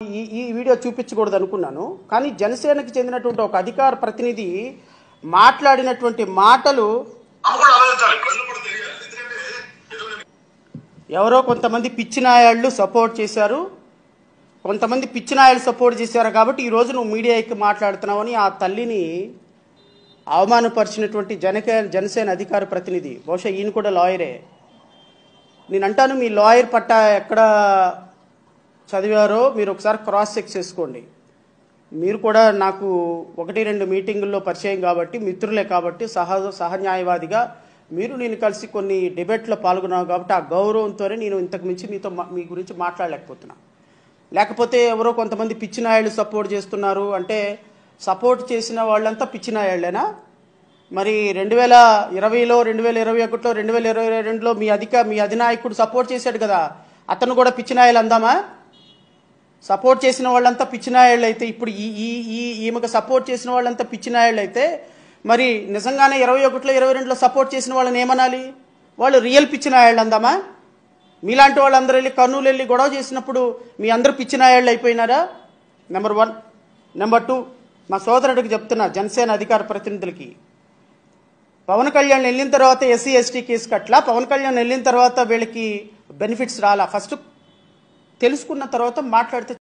ఈ వీడియో చూపించకూడదు అనుకున్నాను, కానీ జనసేనకి చెందినటువంటి ఒక అధికార ప్రతినిధి మాట్లాడినటువంటి మాటలు ఎవరో కొంతమంది పిచ్చినాయాళ్ళు సపోర్ట్ చేశారు, కొంతమంది పిచ్చినాయాళ్ళు సపోర్ట్ చేశారు కాబట్టి ఈరోజు నువ్వు మీడియాకి మాట్లాడుతున్నావని ఆ తల్లిని అవమానపరిచినటువంటి జనసేన అధికార ప్రతినిధి. బహుశా ఈయన కూడా లాయరే. నేను అంటాను, మీ లాయర్ పట్టా ఎక్కడ చదివారో మీరు ఒకసారి క్రాస్ చెక్ చేసుకోండి. మీరు కూడా నాకు 1-2 మీటింగుల్లో పరిచయం కాబట్టి, మిత్రులే కాబట్టి, సహన్యాయవాదిగా నేను కలిసి కొన్ని డిబేట్లో పాల్గొన్నాను కాబట్టి ఆ గౌరవంతోనే నేను ఇంతకు మించి మీ గురించి మాట్లాడలేకపోతున్నా. లేకపోతే ఎవరో కొంతమంది పిచ్చినాయాళ్ళు సపోర్ట్ చేస్తున్నారు అంటే సపోర్ట్ చేసిన వాళ్ళంతా పిచ్చినాయాళ్ళేనా? మరి 2020లో 2021లో 2022లో మీ అధినాయకుడు సపోర్ట్ చేశాడు కదా, అతను కూడా పిచ్చినాయాలు అందామా? సపోర్ట్ చేసిన వాళ్ళంతా పిచ్చినాయాళ్ళు అయితే, ఇప్పుడు ఈమెకు సపోర్ట్ చేసిన వాళ్ళంతా పిచ్చినాయాళ్ళు అయితే, మరి నిజంగానే 21లో 22లో సపోర్ట్ చేసిన వాళ్ళని ఏమనాలి? వాళ్ళు రియల్ పిచ్చినాయాళ్ళు అందామా? మీలాంటి వాళ్ళందరూ వెళ్ళి కర్నూలు వెళ్ళి గొడవ చేసినప్పుడు మీ అందరూ పిచ్చినాయాళ్ళు అయిపోయినారా? నెంబర్ 1. నెంబర్ 2, మా సోదరుడికి చెప్తున్నా, జనసేన అధికార ప్రతినిధులకి, పవన్ కళ్యాణ్ వెళ్ళిన తర్వాత ఎస్సీ ఎస్టీ కేసు కట్లా, పవన్ కళ్యాణ్ వెళ్ళిన తర్వాత వీళ్ళకి బెనిఫిట్స్ రాలా. ఫస్ట్ తెలుసుకున్న తర్వాత మాట్లాడితే